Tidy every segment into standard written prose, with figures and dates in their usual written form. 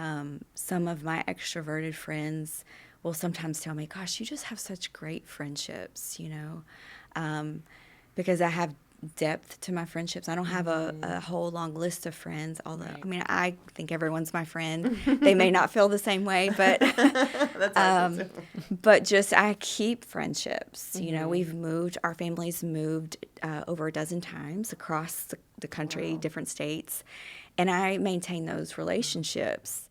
Some of my extroverted friends will sometimes tell me, gosh, you just have such great friendships, because I have depth to my friendships. I don't have a whole long list of friends, although, Right. I mean, I think everyone's my friend. They may not feel the same way, but but just I keep friendships. Our families moved over a dozen times across the country, Wow. different states, and I maintain those relationships.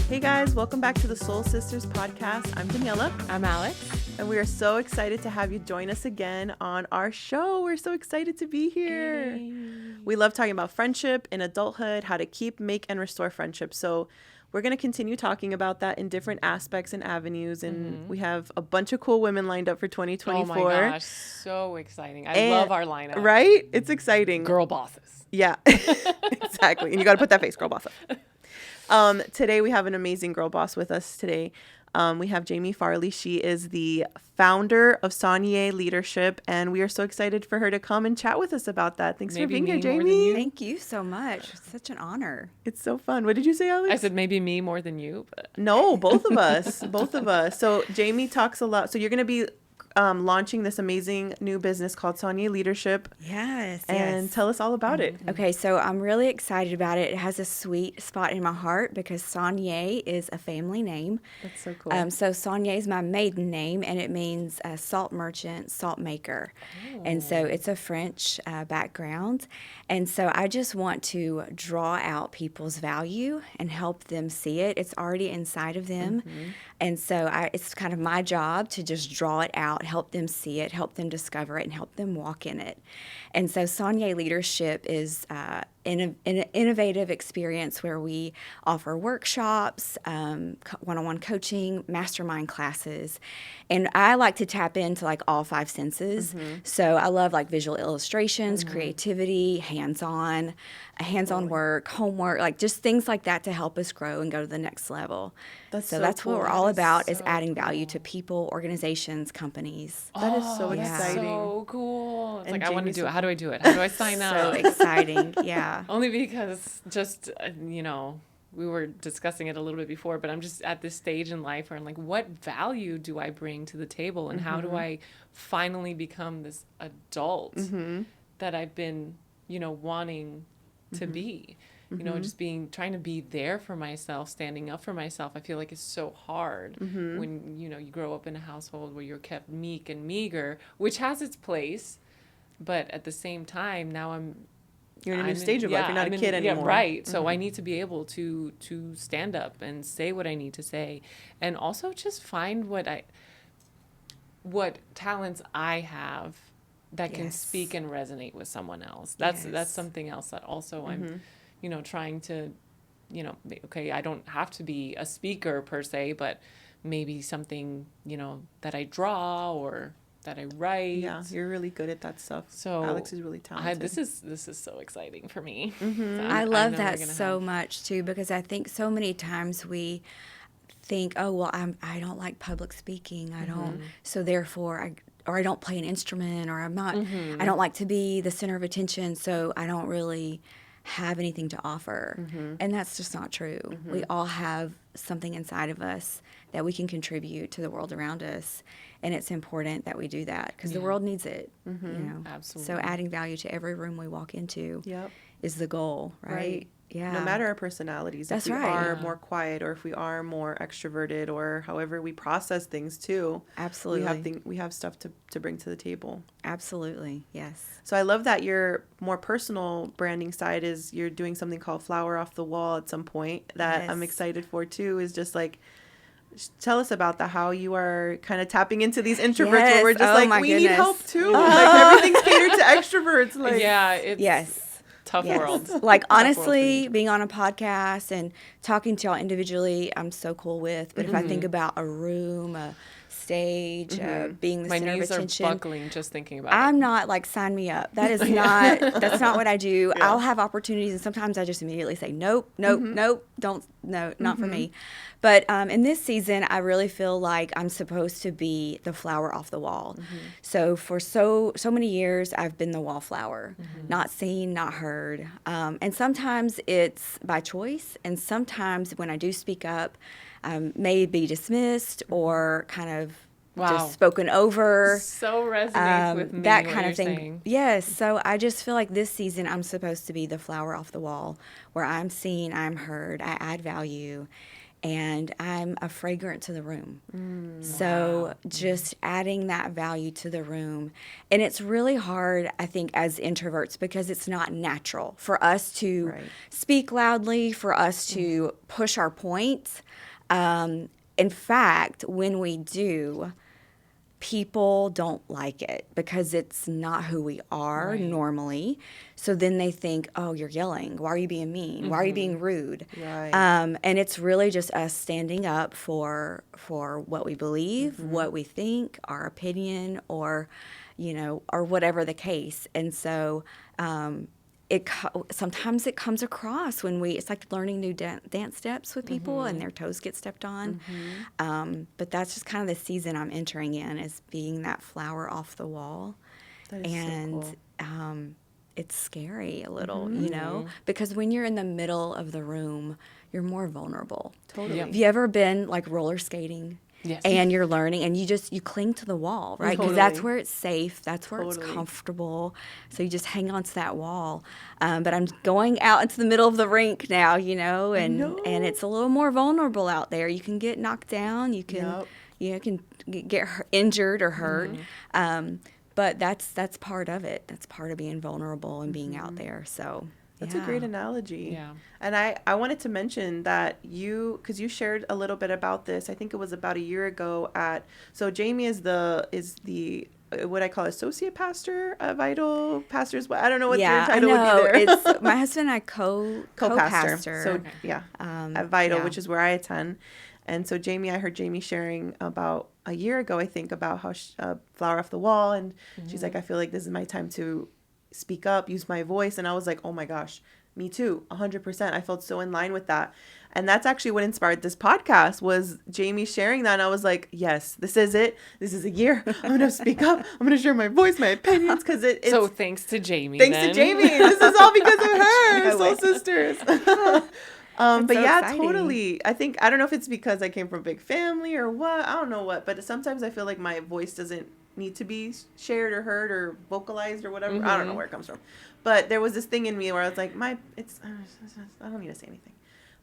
Hey guys, welcome back to the Soul Sisters podcast. I'm Daniella. I'm Alex. And we are so excited to have you join us again on our show. We're so excited to be here. Hey. We love talking about friendship in adulthood, how to keep, make, and restore friendships. So we're going to continue talking about that in different aspects and avenues. And we have a bunch of cool women lined up for 2024. Oh my gosh, so exciting. I love our lineup. Right? It's exciting. Girl bosses. Yeah, exactly. And you got to put that face, girl boss up. Today we have an amazing girl boss with us today. We have Jamie Farley. She is the founder of Saunier Leadership, and we are so excited for her to come and chat with us about that. Thanks for being here, Jamie. Thank you so much. It's such an honor. It's so fun. What did you say, Alex? I said maybe me more than you, but No, both of us. Both of us. So Jamie talks a lot. So you're going to be launching this amazing new business called Saunier Leadership. Yes. And tell us all about it. Okay, so I'm really excited about it. It has a sweet spot in my heart because Saunier is a family name. That's so cool. So Saunier is my maiden name, and it means salt merchant, salt maker. And so it's a French background. And so I just want to draw out people's value and help them see it. It's already inside of them. And so it's kind of my job to just draw it out, help them see it, help them discover it, and help them walk in it. And so Saunier Leadership is an innovative experience where we offer workshops, one-on-one coaching, mastermind classes. And I like to tap into like all five senses. So I love like visual illustrations, creativity, hands-on work, homework, like just things like that to help us grow and go to the next level. That's That's cool. what we're all about, is so adding value to people, organizations, companies. That is so yeah. exciting. so cool. It's And like, I want to Jamie's do it. How do I do it? How do I sign So up? exciting, yeah. Only because just, we were discussing it a little bit before, but I'm just at this stage in life where I'm like, what value do I bring to the table? And how do I finally become this adult that I've been, wanting to be? Just trying to be there for myself, standing up for myself. I feel like it's so hard when, you grow up in a household where you're kept meek and meager, which has its place. But at the same time, now You're in a new stage of life. You're not a kid anymore. Yeah, right. So I need to be able to stand up and say what I need to say, and also just find what talents I have that can speak and resonate with someone else. That's something else that also I'm, trying to, okay, I don't have to be a speaker per se, but maybe something, that I draw or that I write. Yeah, you're really good at that stuff. So Alex is really talented. This is so exciting for me. I love that so much too, because I think so many times we think, oh, well, I don't like public speaking. I don't, so therefore I don't play an instrument, or I don't like to be the center of attention, so I don't really have anything to offer. And that's just not true. We all have something inside of us that we can contribute to the world around us, and it's important that we do that because the world needs it. Absolutely. So adding value to every room we walk into Yep. is the goal, right? Yeah. No matter our personalities, That's if we right. are Yeah. more quiet or if we are more extroverted or however we process things too, Absolutely. we have stuff to bring to the table. Absolutely. Yes. So I love that your more personal branding side is you're doing something called Flower Off the Wall at some point that I'm Yes. excited for too, is just like, tell us about how you are kind of tapping into these introverts where we're Yes. just Oh, my we need goodness. help too. Like everything's catered to extroverts. Like, Yeah, it's Yes. tough world. Like, Tough world for honestly, you. being on a podcast and talking to y'all individually, I'm so cool with. But if I think about a room, a stage, being the My center of knees are attention, buckling just thinking about I'm it. not like, sign me up. That is not, that's not what I do. Yeah. I'll have opportunities, and sometimes I just immediately say, nope, nope, nope, don't, no, not for me. But in this season, I really feel like I'm supposed to be the flower off the wall. So for so many years, I've been the wallflower, not seen, not heard. And sometimes it's by choice, and sometimes when I do speak up, may be dismissed or kind of Wow. just spoken over. So resonates with me, That what kind you're of thing. saying. Yes. So I just feel like this season I'm supposed to be the flower off the wall, where I'm seen, I'm heard, I add value, and I'm a fragrance to the room. So just adding that value to the room. And it's really hard, I think, as introverts, because it's not natural for us to Right. speak loudly, for us to push our points. In fact, when we do, people don't like it because it's not who we are Right. normally. So then they think, oh, you're yelling. Why are you being mean? Why are you being rude? Right. And it's really just us standing up for what we believe, what we think, our opinion, or, or whatever the case. And so sometimes it comes across when it's like learning new dance steps with people and their toes get stepped on. But that's just kind of the season I'm entering in, is being that flower off the wall. That is And so cool. it's scary a little, because when you're in the middle of the room, you're more vulnerable. Totally. Yep. Have you ever been like roller skating? Yes. And you're learning, and you cling to the wall, right? Because that's Totally. where it's safe, that's where it's Totally. comfortable. So you just hang on to that wall. But I'm going out into the middle of the rink now, and it's a little more vulnerable out there. You can get knocked down. You can, can get injured or hurt. But that's part of it. That's part of being vulnerable and being out there. So. That's a great analogy. Yeah. And I wanted to mention that because you shared a little bit about this, I think it was about a year ago so Jamie is the what I call associate pastor at Vital Pastors. I don't know what your title would be there. It's my husband and I co-pastor. So at Vital, yeah. which is where I attend. And so I heard Jamie sharing about a year ago, I think, about how flower off the wall. And she's like, I feel like this is my time to speak up, use my voice. And I was like, oh my gosh, me too, 100%. I felt so in line with that. And that's actually what inspired this podcast, was Jamie sharing that. And I was like, yes, this is it. This is a year. I'm going to speak up. I'm going to share my voice, my opinions. Because it's So thanks to Jamie. Thanks to Jamie. This is all because of her. Soul wait. sisters. But so yeah, exciting. totally. I don't know if it's because I came from a big family or what. I don't know what. But sometimes I feel like my voice doesn't need to be shared or heard or vocalized or whatever. I don't know where it comes from. But there was this thing in me where I was like, I don't need to say anything.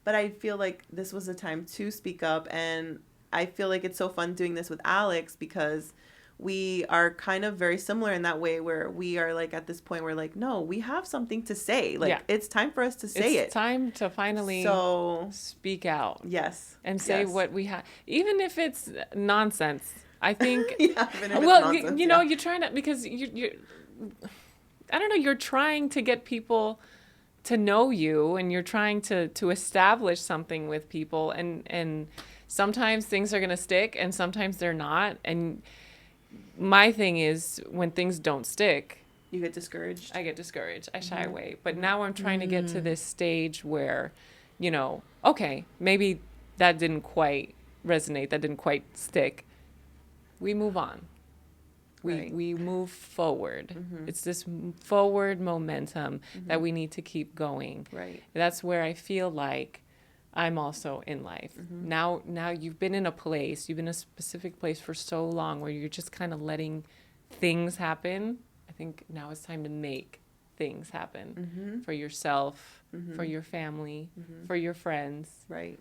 But I feel like this was a time to speak up. And I feel like it's so fun doing this with Alex, because we are kind of very similar in that way, where we are like at this point where like, no, we have something to say. Like, it's time for us to say it. It's time to finally speak out. Yes. And say what we have, even if it's nonsense. I think, even if it's well, nonsense, you're trying to, because you're, I don't know, you're trying to get people to know you, and you're trying to establish something with people, and sometimes things are going to stick and sometimes they're not. And my thing is, when things don't stick, you get discouraged. I get discouraged. I shy away. But now I'm trying to get to this stage where, okay, maybe that didn't quite resonate, that didn't quite stick. We move on. We move forward. It's this forward momentum that we need to keep going. Right. That's where I feel like I'm also in life. Now you've been in a place, you've been in a specific place for so long where you're just kind of letting things happen. I think now it's time to make things happen for yourself, for your family, for your friends. Right.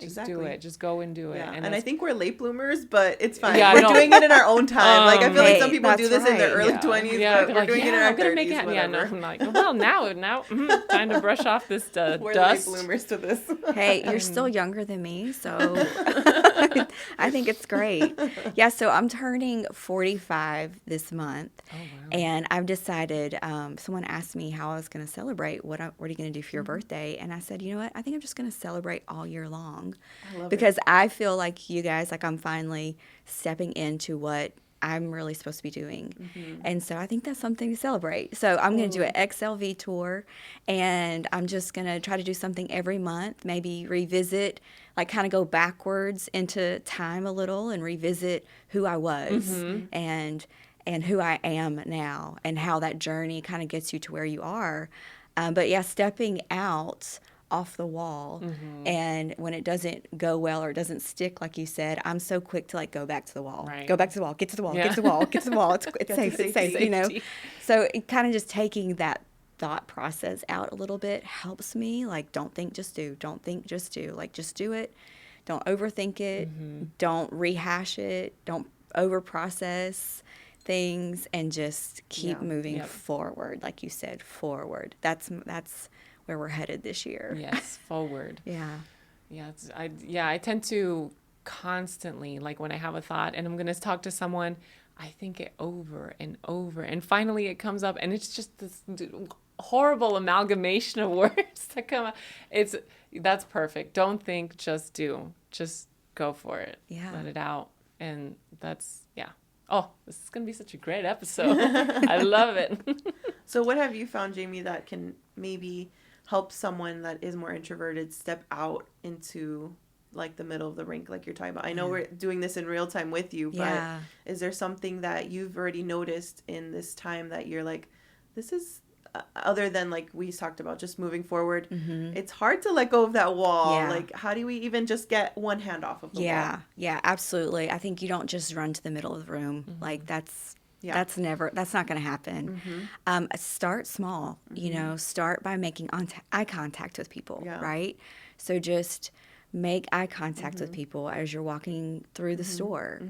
Just Exactly. do it. Just go and do it. Yeah. And I that's- think we're late bloomers, but it's fine. Yeah, We're no. doing it in our own time. Like, I feel like Hey, some people do that's this in their right. early yeah. 20s, Yeah, but they're we're like, doing it in yeah, our I'm gonna 30s, make it. Yeah, no, whatever. I'm like, well, now, time to brush off this We're dust. late bloomers to this. Hey, you're still younger than me, so I think it's great. Yeah, so I'm turning 45 this month, Oh, wow. and I've decided. Someone asked me how I was going to celebrate. What are you going to do for your Mm-hmm. birthday? And I said, you know what? I think I'm just going to celebrate all year long, I love because I feel like you guys, like I'm finally stepping into what I'm really supposed to be doing. Mm-hmm. And so I think that's something to celebrate. So I'm going to do an XLV tour, and I'm just going to try to do something every month, maybe revisit, like kind of go backwards into time a little and revisit who I was and who I am now, and how that journey kind of gets you to where you are. But yeah, stepping out off the wall, and when it doesn't go well or it doesn't stick, like you said, I'm so quick to like go back to the wall, Right. go back to the wall, get to the wall, Yeah. get to the wall, get to the wall. It's to safe, it's safe, safety. you know. Safety. So it kind of just taking that thought process out a little bit helps me. Like, don't think, just do. Don't think, just do. Like, just do it. Don't overthink it. Don't rehash it. Don't over process things, and just keep Yeah. moving Yep. forward. Like you said, forward. That's where we're headed this year. Yes, forward. Yeah. Yeah, I tend to constantly, like when I have a thought and I'm going to talk to someone, I think it over and over, and finally it comes up, and it's just this horrible amalgamation of words that come out. That's perfect. Don't think, just do. Just go for it. Yeah. Let it out. And that's, yeah. Oh, this is going to be such a great episode. I love it. So what have you found, Jamie, that can maybe help someone that is more introverted step out into like the middle of the rink, like you're talking about? I know we're doing this in real time with you, but Yeah. is there something that you've already noticed in this time that you're like, this is other than like we talked about just moving forward, it's hard to let go of that wall. Yeah. Like, how do we even just get one hand off of the Yeah, wall? yeah, absolutely. I think you don't just run to the middle of the room. Like that's not going to happen. Start small, you know, start by making eye contact with people, Yeah. right? So just make eye contact with people as you're walking through the store.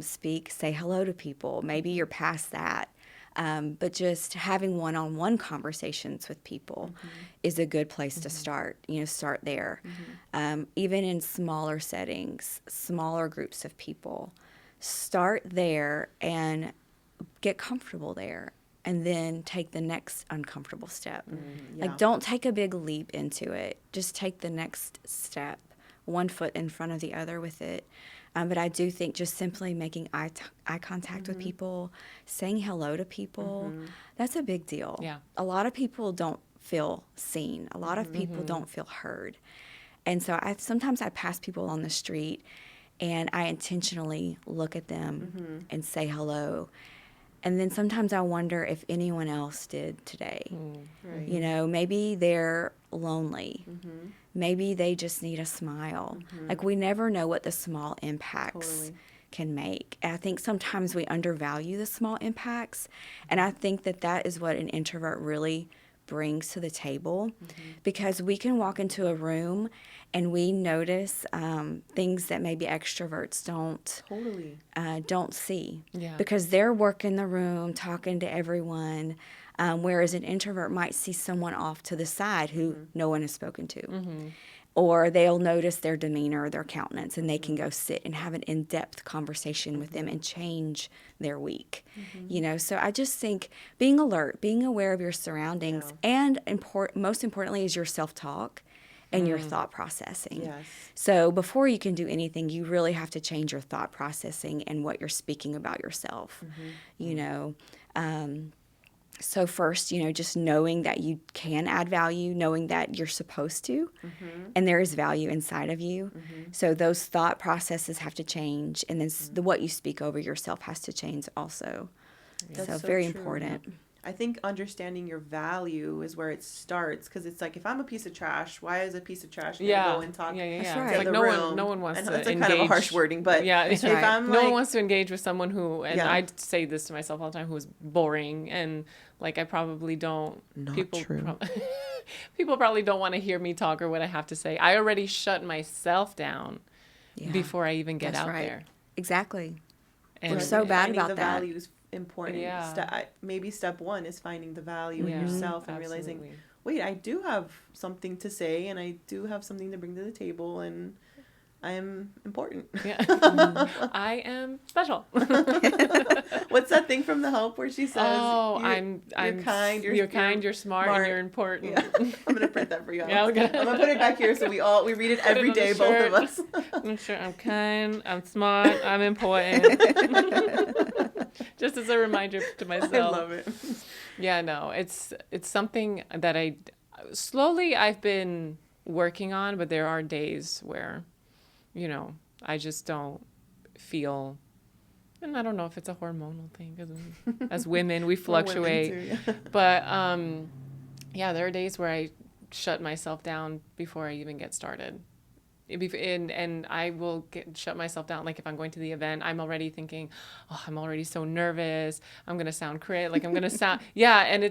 Speak, say hello to people. Maybe you're past that. But just having one-on-one conversations with people is a good place to start. You know, start there. Even in smaller settings, smaller groups of people, start there and get comfortable there, and then take the next uncomfortable step. Yeah. Like, don't take a big leap into it. Just take the next step, one foot in front of the other with it. But I do think just simply making eye contact with people, saying hello to people, that's a big deal. Yeah. A lot of people don't feel seen. A lot of people don't feel heard. And so sometimes I pass people on the street, and I intentionally look at them and say hello. And then sometimes I wonder if anyone else did today. Right. You know, maybe they're lonely. Maybe they just need a smile. Like, we never know what the small impacts Totally. can make. And I think sometimes we undervalue the small impacts. And I think that is what an introvert really brings to the table, because we can walk into a room and we notice things that maybe extroverts Totally. don't see, Yeah. because they're working the room, talking to everyone, whereas an introvert might see someone off to the side who no one has spoken to. Or they'll notice their demeanor, their countenance, and they can go sit and have an in-depth conversation with them and change their week. You know, so I just think being alert, being aware of your surroundings, and most importantly is your self-talk and your thought processing. Yes. So before you can do anything, you really have to change your thought processing and what you're speaking about yourself. You know, so first, you know, just knowing that you can add value, knowing that you're supposed to, and there is value inside of you. So those thought processes have to change, and then what you speak over yourself has to change also. That's so so very true. important. I think understanding your value is where it starts, because it's like, if I'm a piece of trash, why is a piece of trash going to go and talk Yeah. That's It's right. to like the no room? one wants I to know that's engage. kind of a harsh wording, but yeah, That's if right. I'm no like, one wants to engage with someone who, and Yeah. I say this to myself all the time, who is boring, and like I probably don't. Not people true. People probably don't want to hear me talk or what I have to say. I already shut myself down before I even get That's out right. there. Exactly. And We're so bad finding about the that. value is important. Yeah. Maybe step one is finding the value in Yeah, yourself and realizing, absolutely. wait, I do have something to say and I do have something to bring to the table and I am important. Yeah. I am special. What's that thing from The Help where she says, Oh, you're kind, you're kind, you're smart, and you're important. Yeah. I'm gonna print that for you. Yeah, okay. I'm gonna put it back here so we read it Put it every on the day, both of us. I'm sure I'm kind, I'm smart, I'm important. Just as a reminder to myself. I love it. Yeah, no, it's something that I've been working on, but there are days where, I just don't feel, and I don't know if it's a hormonal thing, because as women, we fluctuate. We're women too, yeah. But, there are days where I shut myself down before I even get started. And I will shut myself down. Like if I'm going to the event, I'm already thinking, oh, I'm already so nervous. I'm going to sound like I'm going to sound, and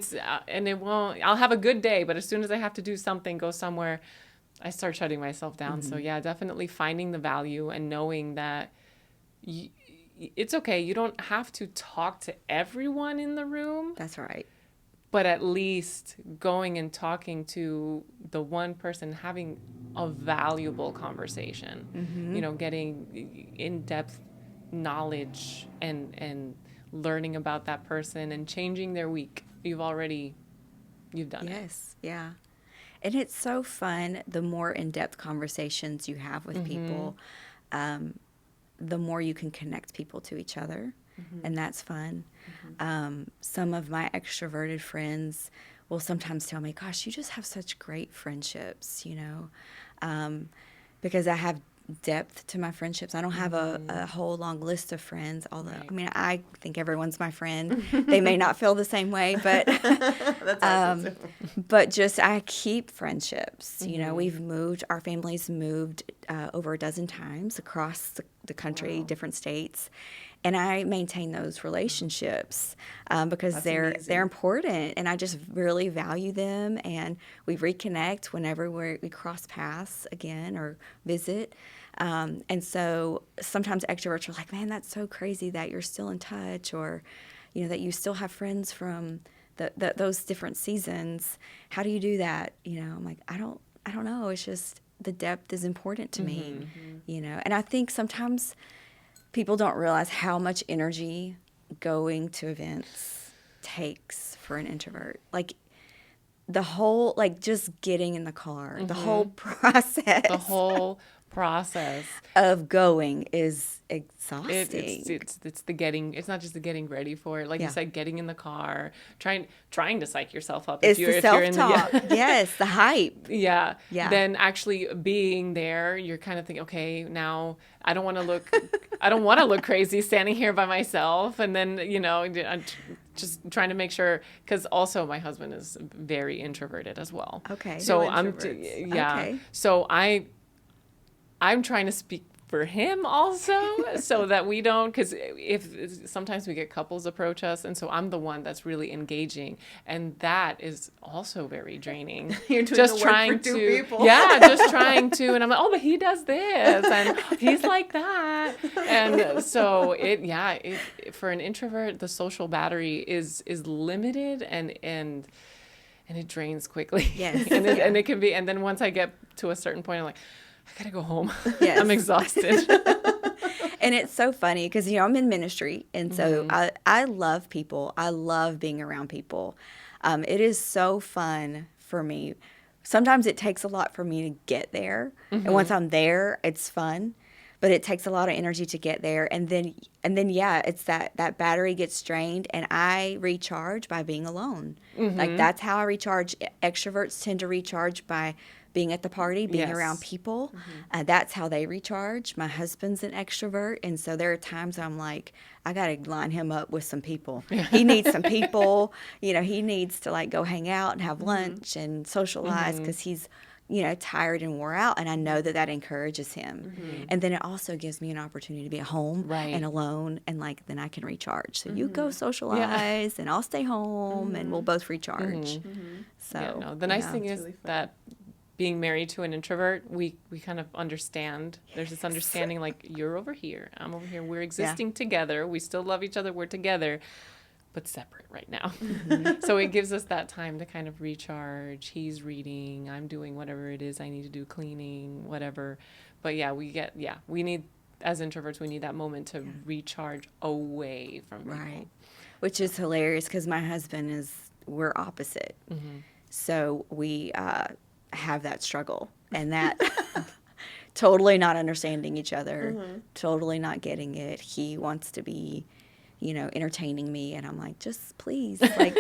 it won't, I'll have a good day. But as soon as I have to do something, go somewhere, I start shutting myself down. Mm-hmm. So definitely finding the value and knowing that it's okay. You don't have to talk to everyone in the room. That's right. But at least going and talking to the one person, having a valuable conversation, Mm-hmm. Getting in-depth knowledge and learning about that person and changing their week. You've done it. Yes. Yeah. And it's so fun. The more in-depth conversations you have with people, the more you can connect people to each other. And that's fun. Some of my extroverted friends will sometimes tell me, gosh, you just have such great friendships, because I have depth to my friendships. I don't have a whole long list of friends, although, Right. I mean, I think everyone's my friend. They may not feel the same way, but That's awesome. but just I keep friendships. Our family's moved over a dozen times across the country, Wow. different states. And I maintain those relationships because That's they're amazing. important, and I just really value them. And we reconnect whenever we cross paths again or visit. And so sometimes extroverts are like, "Man, that's so crazy that you're still in touch, or that you still have friends from those different seasons. How do you do that?" I'm like, I don't know. It's just the depth is important to me. And I think sometimes people don't realize how much energy going to events takes for an introvert. Like the whole, just getting in the car, the whole process. The whole process of going is exhausting. it's the getting, it's not just the getting ready for it, like you Yeah. said, getting in the car, trying to psych yourself up It's if the you're in self-talk. the Yes, the hype. Yeah. Yeah. Then actually being there, you're kind of thinking, okay, now I don't want to look crazy standing here by myself. And then, I'm just trying to make sure, because also my husband is very introverted as well. Okay. So Two I'm, introverts. Okay. So I'm trying to speak for him also, so that we don't, because if sometimes we get couples approach us, and so I'm the one that's really engaging, and that is also very draining. You're doing just the work trying for two to, people. just trying to, and I'm like, oh, but he does this, and he's like that, and so for an introvert, the social battery is limited, and it drains quickly. Yes. and it can be, and then once I get to a certain point, I'm like, I gotta go home. Yes. I'm exhausted. And it's so funny because, I'm in ministry. And so I love people. I love being around people. It is so fun for me. Sometimes it takes a lot for me to get there. And once I'm there, it's fun. But it takes a lot of energy to get there. And then it's that battery gets drained, and I recharge by being alone. Like that's how I recharge. Extroverts tend to recharge by being at the party, being Yes. around people. That's how they recharge. My husband's an extrovert, and so there are times I'm like, I got to line him up with some people. He needs some people. He needs to go hang out and have lunch and socialize because he's tired and wore out, and I know that encourages him. And then it also gives me an opportunity to be at home and alone, and like then I can recharge. So you go socialize, and I'll stay home, and we'll both recharge. So the nice thing is really that being married to an introvert, we kind of understand. There's this understanding, like, you're over here, I'm over here, we're existing together, we still love each other, we're together, but separate right now. So it gives us that time to kind of recharge. He's reading, I'm doing whatever it is I need to do, cleaning, whatever. But we need, as introverts, we need that moment to recharge away from people. Right. Which is hilarious because my husband we're opposite. So we have that struggle, and that totally not understanding each other, totally not getting it. He wants to be, entertaining me, and I'm like, just please, like,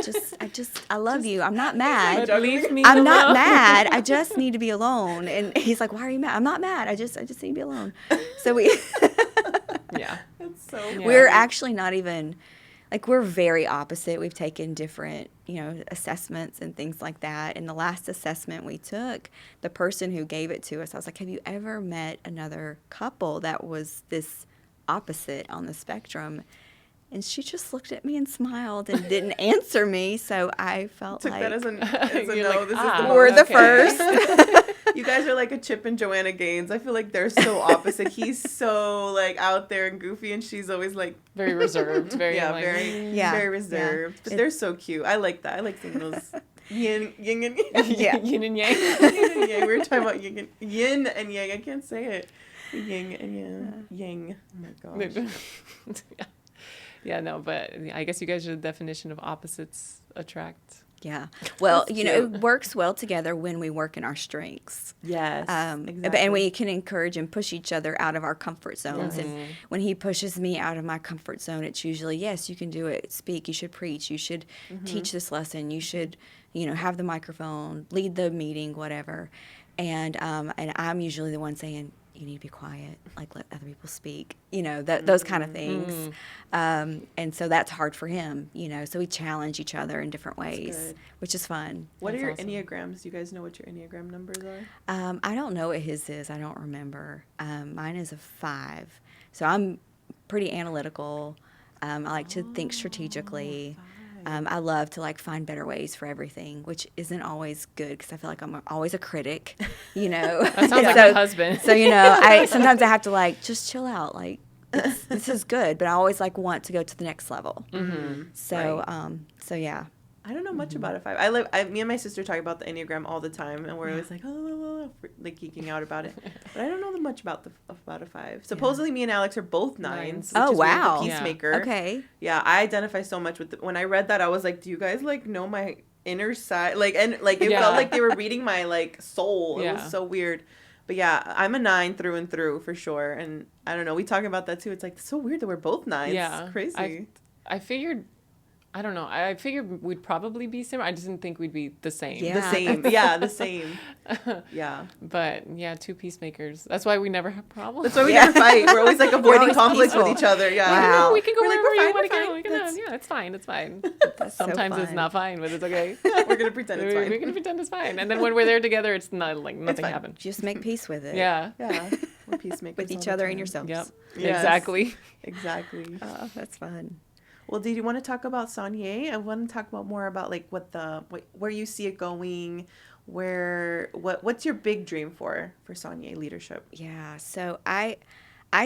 I love you. I'm not mad. I'm not mad. I just need to be alone. And he's like, why are you mad? I'm not mad. I just need to be alone. So That's so we're actually not even, like, we're very opposite. We've taken different, assessments and things like that. And the last assessment we took, the person who gave it to us, I was like, have you ever met another couple that was this opposite on the spectrum? And she just looked at me and smiled and didn't answer me. So I felt took like that as a no. Like, this is the we're the okay. first. You guys are like a Chip and Joanna Gaines. I feel like they're so opposite. He's so like out there and goofy, and she's always like very reserved, very very reserved. But they're so cute. I like that. I like seeing those yin and yang. yin and yang. Yin and yang. We were talking about yin and yang. I can't say it. Yin and yang. Yang. Oh my gosh. Yeah, no, but I guess you guys are the definition of opposites attract. Yeah. Well, it works well together when we work in our strengths. Yes. Exactly. And we can encourage and push each other out of our comfort zones. And when he pushes me out of my comfort zone, it's usually, yes, you can do it. Speak. You should preach. You should teach this lesson. You should, have the microphone, lead the meeting, whatever. And I'm usually the one saying, you need to be quiet, like let other people speak, those kind of things. And so that's hard for him, so we challenge each other in different ways, which is fun. What are your Enneagrams? Do you guys know what your Enneagram numbers are? I don't know what his is. I don't remember. Mine is a 5. So I'm pretty analytical. I like to think strategically. I love to find better ways for everything, which isn't always good because I feel like I'm always a critic, That sounds like my husband. So, I sometimes I have to just chill out. This is good, but I always want to go to the next level. So, so yeah. I don't know much about a 5. Me and my sister talk about the Enneagram all the time, and we're always geeking out about it. But I don't know much about a 5. Supposedly, me and Alex are both 9s. Oh, wow. The peacemaker. Yeah. Okay. Yeah, I identify so much with when I read that, I was like, do you guys know my inner side? It felt like they were reading my soul. It was so weird. But yeah, I'm a 9 through and through for sure. And I don't know, we talk about that too. It's it's so weird that we're both 9s. Yeah. It's crazy. I figured, I don't know. I figured we'd probably be similar. I just didn't think we'd be the same. Yeah. The same. Yeah, the same. Yeah. But yeah, 2 peacemakers. That's why we never have problems. That's why we never fight. We're always avoiding conflicts with each other. Yeah. Wow. No, we can go wherever we want to fine. go. We can, yeah, it's fine. It's fine. Sometimes so it's not fine, but it's okay. We're going to pretend it's fine. We're going to pretend it's fine. And then when we're there together, it's not nothing happened. Just make peace with it. Yeah. Yeah. We're peacemakers. With each other and yourselves. Yep. Yes. Exactly. Exactly. Oh, that's fun. Well, did you want to talk about Saunier? I want to talk about more about where you see it going, what's your big dream for Saunier Leadership? Yeah, so I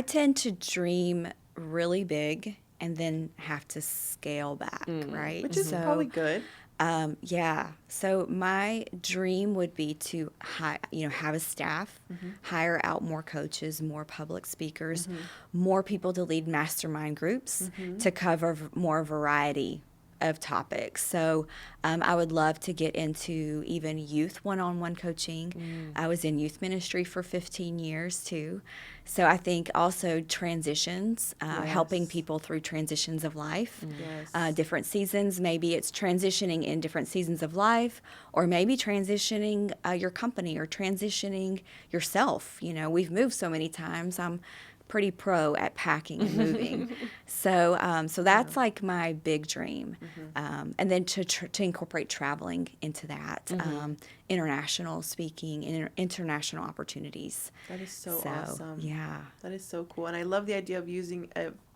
tend to dream really big and then have to scale back, right? Which is probably good. Yeah. So my dream would be to have a staff, hire out more coaches, more public speakers, more people to lead mastermind groups to cover more variety of topics. So I would love to get into even youth one-on-one coaching. I was in youth ministry for 15 years too. So I think also transitions, helping people through transitions of life, different seasons. Maybe it's transitioning in different seasons of life, or maybe transitioning your company or transitioning yourself. We've moved so many times. I'm pretty pro at packing and moving. So that's like my big dream. And then to incorporate traveling into that, international speaking and international opportunities. That is so awesome. Yeah. That is so cool. And I love the idea of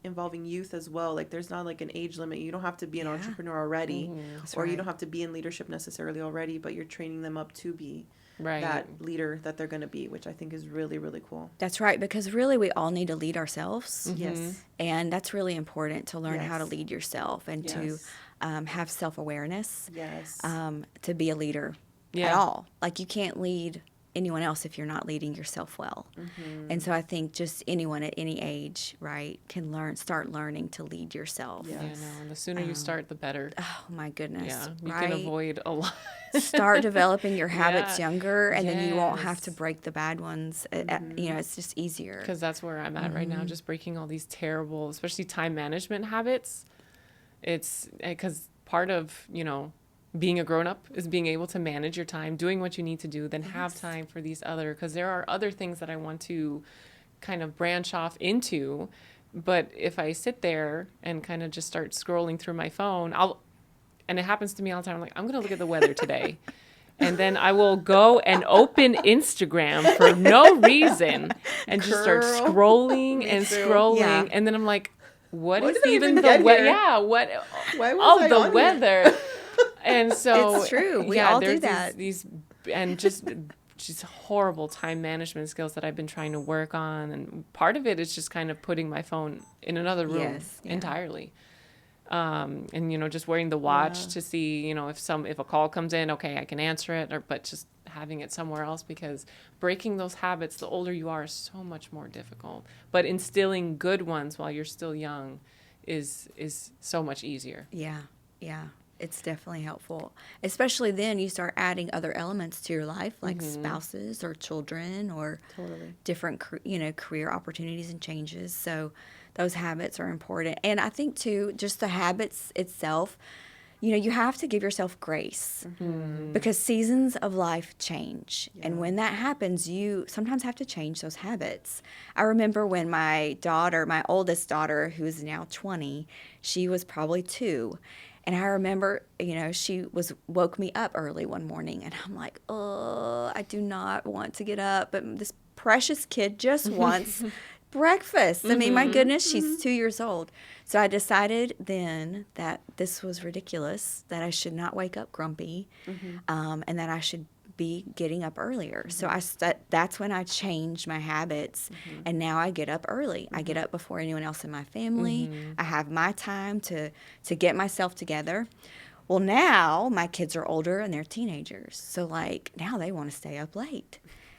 involving youth as well. Like there's not like an age limit. You don't have to be an entrepreneur already, or you don't have to be in leadership necessarily already, but you're training them up to be that leader that they're going to be, which I think is really, really cool. That's right, because really we all need to lead ourselves. Yes. And that's really important, to learn how to lead yourself and to have self-awareness. Yes. To be a leader at all. Like you can't lead anyone else if you're not leading yourself well. And so I think just anyone at any age, right, can start learning to lead yourself. Yes. Yeah, no, and the sooner you start, the better. Oh my goodness. Yeah, you right? can avoid a lot. Start developing your habits younger, and then you won't have to break the bad ones. It's just easier. Because that's where I'm at right now, just breaking all these terrible, especially time management habits. It's because part of, being a grown-up is being able to manage your time, doing what you need to do, then have time for these because there are other things that I want to kind of branch off into. But if I sit there and kind of just start scrolling through my phone, and it happens to me all the time, I'm like, I'm going to look at the weather today. And then I will go and open Instagram for no reason and just start scrolling and scrolling. Yeah. And then I'm like, what is even the weather? Yeah, what? Why was the weather. And so it's true. We all do that. These and just horrible time management skills that I've been trying to work on. And part of it is just kind of putting my phone in another room entirely. And just wearing the watch to see, if a call comes in, okay, I can answer it, but just having it somewhere else, because breaking those habits, the older you are, is so much more difficult. But instilling good ones while you're still young is so much easier. Yeah. It's definitely helpful, especially then you start adding other elements to your life, like spouses or children or different, career opportunities and changes. So those habits are important. And I think, too, just the habits itself, you have to give yourself grace because seasons of life change. Yeah. And when that happens, you sometimes have to change those habits. I remember when my oldest daughter, who is now 20, she was probably 2. And I remember, she woke me up early one morning, and I'm like, oh, I do not want to get up. But this precious kid just wants breakfast. I mean, my goodness, she's 2 years old. So I decided then that this was ridiculous, that I should not wake up grumpy, and that I should be getting up earlier. So that's when I changed my habits, and now I get up early. I get up before anyone else in my family. I have my time to get myself together. Well, now my kids are older and they're teenagers, so now they want to stay up late.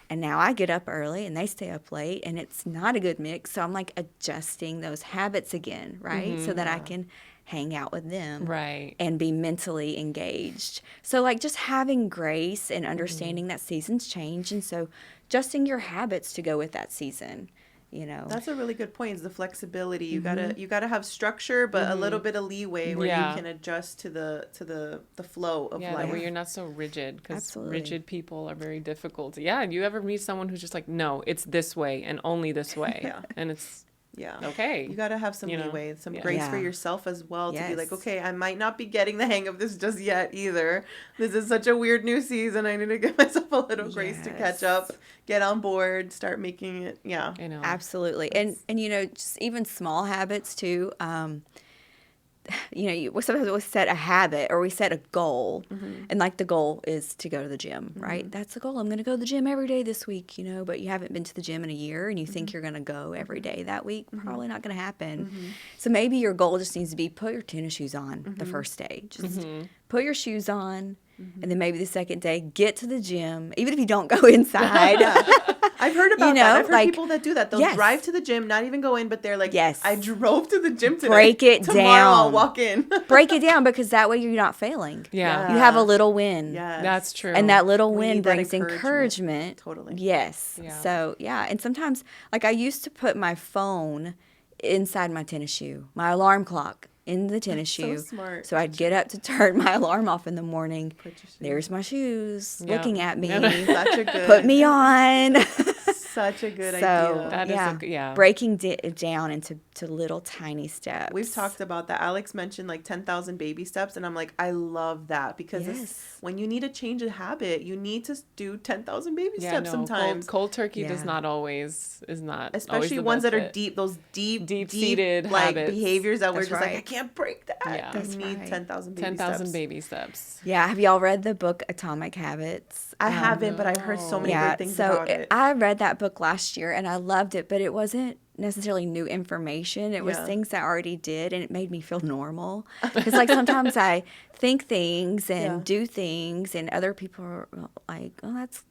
And now I get up early and they stay up late, and it's not a good mix. So I'm adjusting those habits again, right? So that I can hang out with them and be mentally engaged. So just having grace and understanding that seasons change, and so adjusting your habits to go with that season. That's a really good point, is the flexibility. You gotta have structure, but a little bit of leeway where you can adjust to the flow of life. Where you're not so rigid, because rigid people are very difficult. Yeah, you ever meet someone who's just no, it's this way and only this way, and it's okay. You gotta have some leeway, some grace for yourself as well, to be okay, I might not be getting the hang of this just yet either. This is such a weird new season. I need to give myself a little grace to catch up, get on board, start making it. Yeah, I know. Absolutely. And just even small habits too. Sometimes we set a habit or we set a goal, and the goal is to go to the gym, right? That's the goal. I'm going to go to the gym every day this week, but you haven't been to the gym in a year, and you think you're going to go every day that week. Probably not going to happen. So maybe your goal just needs to be put your tennis shoes on the first day. Just put your shoes on. And then maybe the second day, get to the gym, even if you don't go inside. I've heard about that. I've heard people that do that. They'll drive to the gym, not even go in, but they're I drove to the gym today. Break it down. Tomorrow I'll walk in. Break it down, because that way you're not failing. Yeah. You have a little win. Yes. That's true. And that little win brings encouragement. Totally. Yes. Yeah. So, and sometimes, I used to put my phone inside my tennis shoe, my alarm clock in the tennis shoe. So smart. So I'd get up to turn my alarm off in the morning. There's my shoes looking at me. Such a good. Put me on. such a good So, idea. That is yeah. breaking it down into little tiny steps. We've talked about that. Alex mentioned like 10,000 baby steps, and I'm like, I love that because Yes. when you need to change a habit, you need to do 10,000 baby Yeah, steps no, sometimes. cold turkey Yeah. is not always Especially the ones best that are fit. deep, those Deep-seated like habits. behaviors that we're That's just like, right. I can't break that. Yeah. You That's need right. 10,000 baby 10,000 steps. baby steps. Yeah. Have y'all read the book Atomic Habits? I haven't, but I've heard so many Yeah. great things So about it. I read that book last year and I loved it, but it wasn't necessarily new information. It was Yeah. things I already did, and it made me feel normal. Because like sometimes I think things and Yeah. do things, and other people are like, "Oh, that's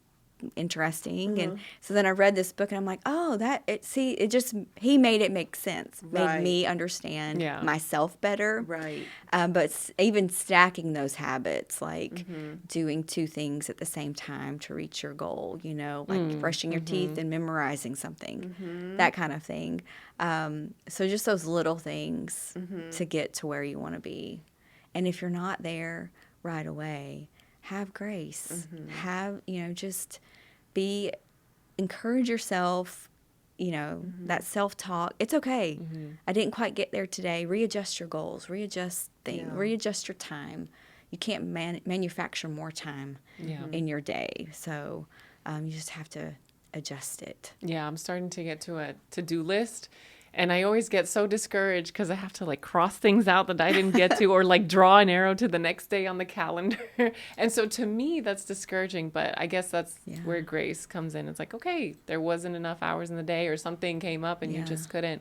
interesting." Mm-hmm. And so then I read this book, and I'm like, "Oh, he made it make sense, Right. made me understand Yeah. myself better." Right. But even stacking those habits, like Mm-hmm. doing two things at the same time to reach your goal, like brushing your teeth and memorizing something, Mm-hmm. that kind of thing. So just those little things Mm-hmm. to get to where you want to be. And if you're not there right away, have grace. Mm-hmm. Have, just encourage yourself. Mm-hmm. That self-talk, it's okay. I didn't quite get there today. Readjust your goals, readjust things, Yeah. readjust your time. You can't manufacture more time Yeah. in your day. So you just have to adjust it. Yeah, I'm starting to get to a to-do list, and I always get so discouraged because I have to like cross things out that I didn't get to, or like draw an arrow to the next day on the calendar. And so to me, that's discouraging, but I guess that's Yeah. where grace comes in. It's like, okay, there wasn't enough hours in the day, or something came up and you Yeah. just couldn't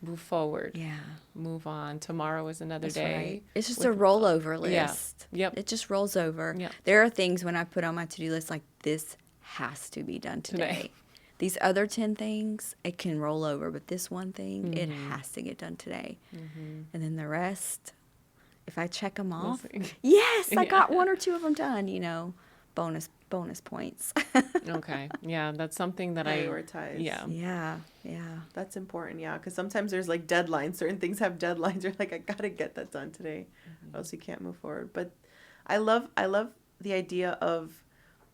move forward, Yeah. move on. Tomorrow is another That's day. right. It's just with- a rollover Yeah. list. Yep. It just rolls over. Yep. There are things when I put on my to-do list like this has to be done today. These other 10 things, it can roll over, but this one thing, it has to get done today. And then the rest, if I check them off, see. yes, I Yeah. got one or two of them done, bonus points. Okay. Yeah, that's something that Prioritize. Yeah. Yeah. That's important, yeah, because sometimes there's like deadlines. Certain things have deadlines. You're like, I gotta get that done today, or else you can't move forward. But I love the idea of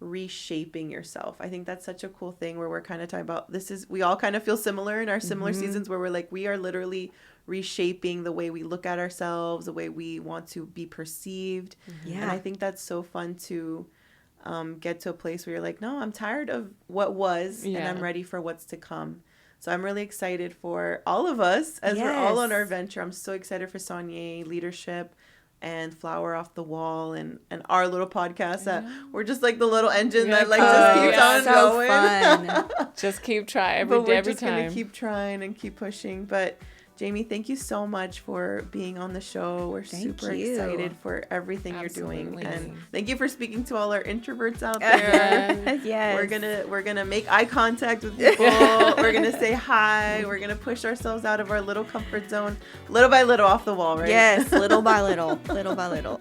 reshaping yourself. I think that's such a cool thing where we're kind of talking about we all kind of feel similar in our similar seasons where we're like, we are literally reshaping the way we look at ourselves, the way we want to be perceived. Yeah. And I think that's so fun to get to a place where you're like, no, I'm tired of what was and Yeah. I'm ready for what's to come. So I'm really excited for all of us as we're all on Yes. our venture. I'm so excited for Saunier Leadership and Flower Off the Wall and our little podcast that we're just like the little engine Yeah, that like cool. just keeps Yeah. on So going. fun. Just keep trying But we're every just time. gonna keep trying and keep pushing. But Jamie, thank you so much for being on the show. We're Thank super you. excited for everything you're doing, Absolutely. and thank you for speaking to all our introverts out there. Yes. We're gonna make eye contact with people. We're gonna say hi. We're gonna push ourselves out of our little comfort zone, little by little, off the wall, right? Yes, little by little, little by little.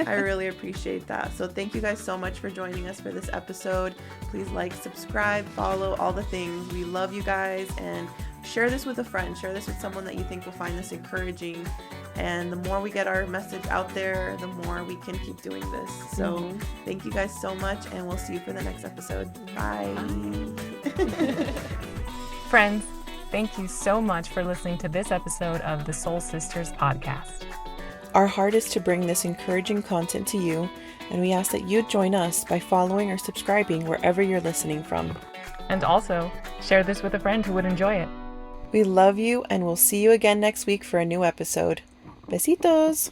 I really appreciate that. So thank you guys so much for joining us for this episode. Please like, subscribe, follow, all the things. We love you guys, and share this with a friend. Share this with someone that you think will find this encouraging. And the more we get our message out there, the more we can keep doing this. So thank you guys so much, and we'll see you for the next episode. Bye. Friends, thank you so much for listening to this episode of the Soul Sisters podcast. Our heart is to bring this encouraging content to you, and we ask that you join us by following or subscribing wherever you're listening from. And also, share this with a friend who would enjoy it. We love you, and we'll see you again next week for a new episode. Besitos!